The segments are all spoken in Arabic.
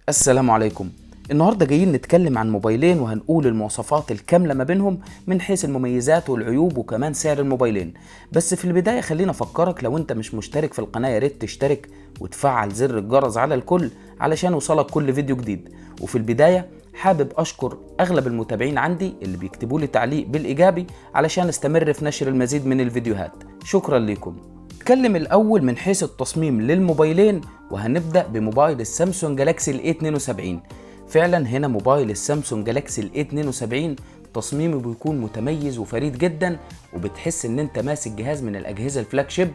السلام عليكم. النهاردة جايين نتكلم عن موبايلين وهنقول المواصفات الكاملة ما بينهم من حيث المميزات والعيوب وكمان سعر الموبايلين. بس في البداية خلينا أفكرك، لو أنت مش مشترك في القناة ياريت تشترك وتفعل زر الجرس على الكل علشان يوصلك كل فيديو جديد. وفي البداية حابب أشكر أغلب المتابعين عندي اللي بيكتبوا لي تعليق بالإيجابي علشان استمر في نشر المزيد من الفيديوهات. شكرا لكم. نتكلم الأول من حيث التصميم للموبايلين، وهنبدأ بموبايل السامسونج جالاكسي ال A72. فعلا هنا موبايل السامسونج جالاكسي ال A72 تصميمه بيكون متميز وفريد جدا، وبتحس ان انت ماسك جهاز من الأجهزة الفلاج شيب،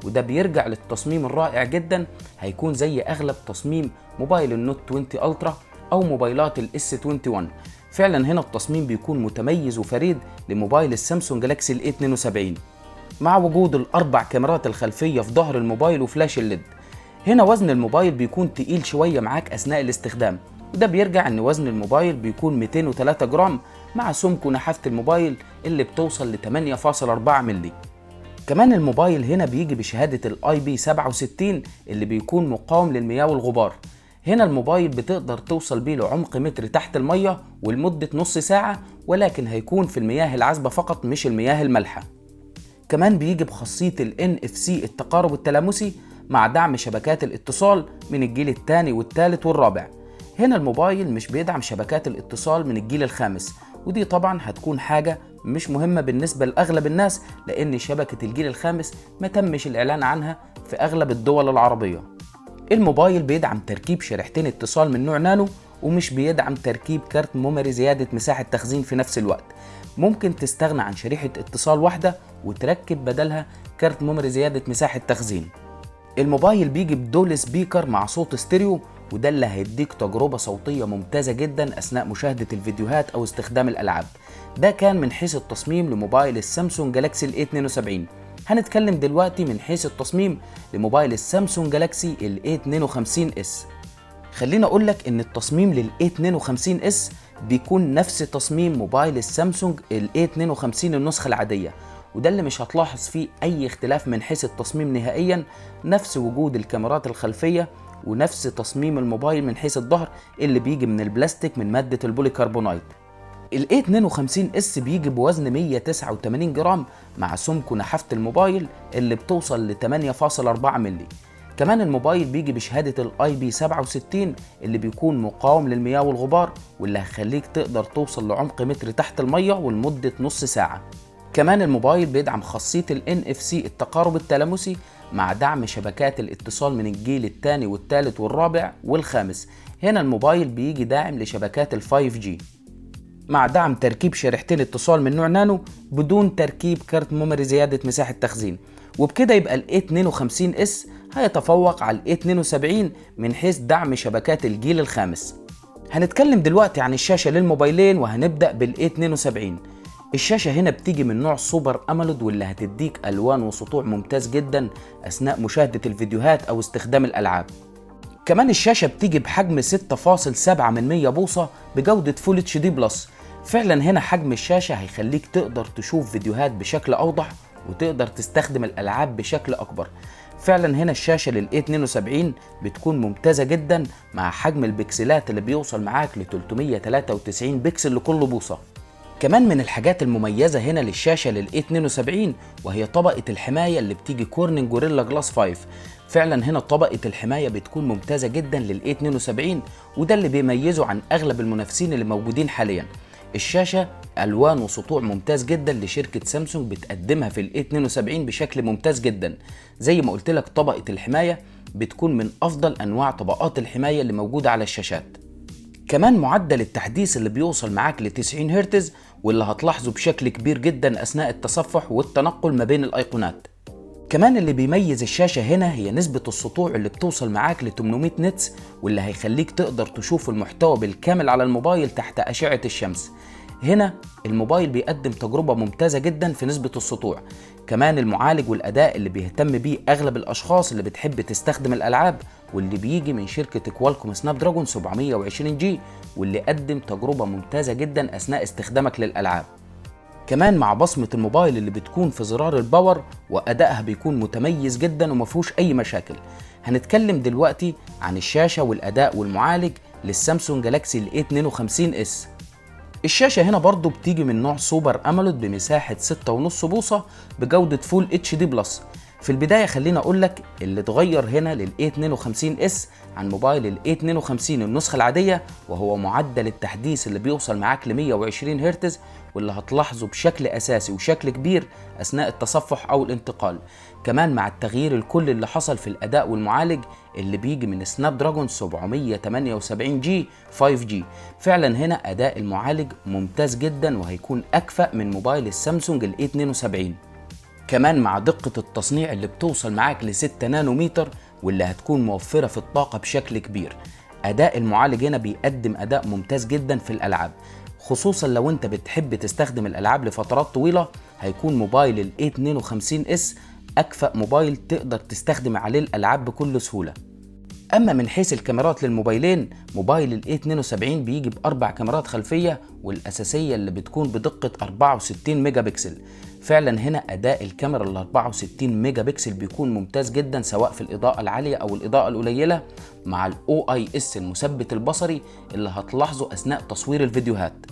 وده بيرجع للتصميم الرائع جدا. هيكون زي أغلب تصميم موبايل النوت 20 الترا أو موبايلات ال S21. فعلا هنا التصميم بيكون متميز وفريد لموبايل السامسونج جالاكسي ال A72، مع وجود الأربع كاميرات الخلفية في ظهر الموبايل وفلاش الليد. هنا وزن الموبايل بيكون تقيل شوية معاك أثناء الاستخدام، وده بيرجع ان وزن الموبايل بيكون 203 جرام مع سمك ونحافة الموبايل اللي بتوصل ل 8.4 مللي. كمان الموبايل هنا بيجي بشهادة الاي بي 67 اللي بيكون مقاوم للمياه والغبار. هنا الموبايل بتقدر توصل بيه لعمق متر تحت المية ولمدة نص ساعة، ولكن هيكون في المياه العذبة فقط مش المياه المالحة. كمان بيجي بخاصية ال NFC التقارب التلامسي مع دعم شبكات الاتصال من الجيل الثاني والثالث والرابع. هنا الموبايل مش بيدعم شبكات الاتصال من الجيل الخامس، ودي طبعا هتكون حاجة مش مهمة بالنسبة لأغلب الناس، لأن شبكة الجيل الخامس ما تمش الإعلان عنها في أغلب الدول العربية. الموبايل بيدعم تركيب شريحتين اتصال من نوع نانو، ومش بيدعم تركيب كارت ميموري زيادة مساحة تخزين في نفس الوقت. ممكن تستغنى عن شريحة اتصال واحدة وتركب بدلها كارت ميموري زيادة مساحة تخزين. الموبايل بيجي بدول سبيكر مع صوت ستيريو، وده اللي هيديك تجربة صوتية ممتازة جدا أثناء مشاهدة الفيديوهات أو استخدام الألعاب. ده كان من حيث التصميم لموبايل السامسونج جالاكسي ال A72. هنتكلم دلوقتي من حيث التصميم لموبايل السامسونج جالاكسي ال A52s. خلينا أقولك إن التصميم لل A52s بيكون نفس تصميم موبايل السامسونج ال A52 النسخة العادية، وده اللي مش هتلاحظ فيه أي اختلاف من حيث التصميم نهائيا. نفس وجود الكاميرات الخلفية ونفس تصميم الموبايل من حيث الظهر اللي بيجي من البلاستيك من مادة البوليكربونايت. ال A52s بيجي بوزن 189 جرام مع سمك ونحافة الموبايل اللي بتوصل ل 8.4 مللي. كمان الموبايل بيجي بشهادة الاي بي 67 اللي بيكون مقاوم للمياه والغبار، واللي هيخليك تقدر توصل لعمق متر تحت المية ولمدة نص ساعة. كمان الموبايل بيدعم خاصية ال NFC التقارب التلامسي مع دعم شبكات الاتصال من الجيل الثاني والثالث والرابع والخامس. هنا الموبايل بيجي داعم لشبكات ال 5G مع دعم تركيب شريحتين اتصال من نوع نانو بدون تركيب كارت ميموري زيادة مساحة تخزين. وبكده يبقى ال A52s هيتفوق على ال A72 من حيث دعم شبكات الجيل الخامس. هنتكلم دلوقتي عن الشاشة للموبايلين، وهنبدأ بال A72. الشاشة هنا بتيجي من نوع سوبر أموليد، واللي هتديك ألوان وسطوع ممتاز جدا أثناء مشاهدة الفيديوهات أو استخدام الألعاب. كمان الشاشة بتيجي بحجم 6.7 بوصة بجودة فول اتش دي بلس. فعلا هنا حجم الشاشة هيخليك تقدر تشوف فيديوهات بشكل أوضح وتقدر تستخدم الألعاب بشكل أكبر. فعلا هنا الشاشة لل A72 بتكون ممتازة جدا مع حجم البكسلات اللي بيوصل معاك ل 393 بكسل لكل بوصة. كمان من الحاجات المميزة هنا للشاشة لل A72 وهي طبقة الحماية اللي بتيجي كورنينج جوريلا جلاس 5. فعلا هنا طبقة الحماية بتكون ممتازة جدا لل A72، وده اللي بيميزه عن أغلب المنافسين اللي موجودين حاليا. الشاشة ألوان وسطوع ممتاز جدا لشركة سامسونج بتقدمها في ال A72 بشكل ممتاز جدا. زي ما قلت لك طبقة الحماية بتكون من أفضل أنواع طبقات الحماية اللي موجودة على الشاشات. كمان معدل التحديث اللي بيوصل معاك ل 90 هرتز، واللي هتلاحظه بشكل كبير جدا أثناء التصفح والتنقل ما بين الأيقونات. كمان اللي بيميز الشاشة هنا هي نسبة السطوع اللي بتوصل معاك ل 800 نتس، واللي هيخليك تقدر تشوف المحتوى بالكامل على الموبايل تحت أشعة الشمس. هنا الموبايل بيقدم تجربة ممتازة جدا في نسبة السطوع. كمان المعالج والأداء اللي بيهتم بيه أغلب الأشخاص اللي بتحب تستخدم الألعاب، واللي بيجي من شركة كوالكوم سناب دراجون 720G، واللي قدم تجربة ممتازة جدا أثناء استخدامك للألعاب. كمان مع بصمة الموبايل اللي بتكون في زرار الباور، وأدائها بيكون متميز جدا ومفهوش أي مشاكل. هنتكلم دلوقتي عن الشاشة والأداء والمعالج للسامسونج جالاكسي ال A52s. الشاشة هنا برضو بتيجي من نوع سوبر أموليد بمساحة 6.5 بوصة بجودة فول اتش دي بلس. في البداية خليني أقول لك اللي اتغير هنا لل A52s عن موبايل ال A52 النسخة العادية، وهو معدل التحديث اللي بيوصل معاك ل 120 هرتز، واللي هتلاحظه بشكل أساسي وشكل كبير أثناء التصفح أو الانتقال. كمان مع التغيير الكلي اللي حصل في الأداء والمعالج اللي بيجي من سناب دراجون 778 جي 5G. فعلا هنا أداء المعالج ممتاز جدا، وهيكون أكفأ من موبايل السامسونج ال A72. كمان مع دقة التصنيع اللي بتوصل معاك ل 6 نانومتر، واللي هتكون موفرة في الطاقة بشكل كبير. أداء المعالج هنا بيقدم أداء ممتاز جدا في الألعاب، خصوصا لو انت بتحب تستخدم الألعاب لفترات طويلة. هيكون موبايل ال A52s أكفأ موبايل تقدر تستخدم عليه الألعاب بكل سهولة. أما من حيث الكاميرات للموبايلين، موبايل ال A72 بيجي ب4 كاميرات خلفية، والأساسية اللي بتكون بدقة 64 ميجا بكسل. فعلا هنا أداء الكاميرا ال 64 ميجا بكسل بيكون ممتاز جدا، سواء في الإضاءة العالية أو الإضاءة القليلة، مع ال OIS المثبت البصري اللي هتلاحظه أثناء تصوير الفيديوهات.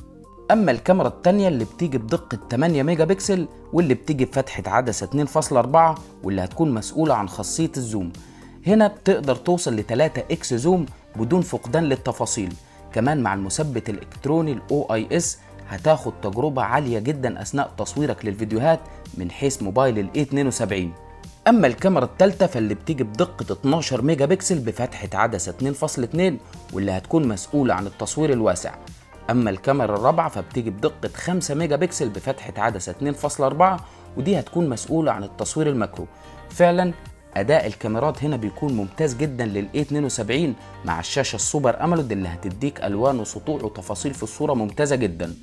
أما الكاميرا التانية اللي بتيجي بدقة 8 ميجا بكسل، واللي بتيجي بفتحة عدسة 2.4، واللي هتكون مسؤولة عن خاصية الزوم. هنا بتقدر توصل ل 3x زوم بدون فقدان للتفاصيل. كمان مع المثبت الإلكتروني ال OIS هتاخد تجربة عالية جدا أثناء تصويرك للفيديوهات من حيث موبايل ال A72. أما الكاميرا الثالثة فاللي بتيجي بدقة 12 ميجا بكسل بفتحة عدسة 2.2، واللي هتكون مسؤولة عن التصوير الواسع. أما الكاميرا الرابعة فبتيجي بدقة 5 ميجا بكسل بفتحة عدسة 2.4، ودي هتكون مسؤولة عن التصوير الماكرو. فعلا أداء الكاميرات هنا بيكون ممتاز جدا لل A72 مع الشاشة السوبر أموليد اللي هتديك ألوان وسطوع وتفاصيل في الصورة ممتازة جدا.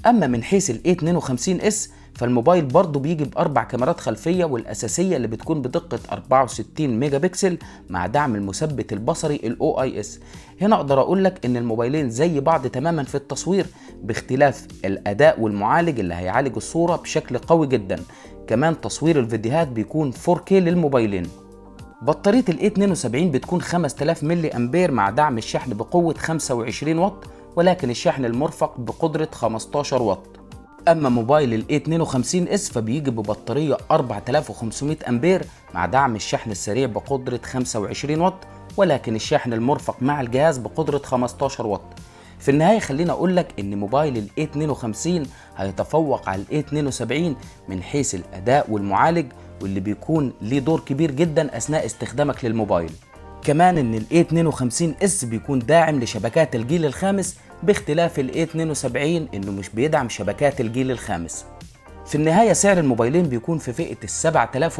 أما من حيث ال A52s فالموبايل برضه بيجي ب4 كاميرات خلفية، والأساسية اللي بتكون بدقة 64 ميجا بكسل مع دعم المثبت البصري ال OIS. هنا أقدر أقول لك إن الموبايلين زي بعض تماما في التصوير، باختلاف الأداء والمعالج اللي هيعالج الصورة بشكل قوي جدا. كمان تصوير الفيديوهات بيكون 4K للموبايلين. بطارية ال A72 بتكون 5000 ملي أمبير مع دعم الشحن بقوة 25 واط، ولكن الشحن المرفق بقدرة 15 واط. أما موبايل ال A52s فبيجي ببطارية 4500 أمبير مع دعم الشحن السريع بقدرة 25 واط، ولكن الشحن المرفق مع الجهاز بقدرة 15 واط. في النهاية خلينا أقول لك إن موبايل ال A52 هيتفوق على ال A72 من حيث الأداء والمعالج، واللي بيكون ليه دور كبير جدا أثناء استخدامك للموبايل. كمان إن ال A52s بيكون داعم لشبكات الجيل الخامس، باختلاف ال A72 إنه مش بيدعم شبكات الجيل الخامس. في النهاية سعر الموبايلين بيكون في فئة ال 7000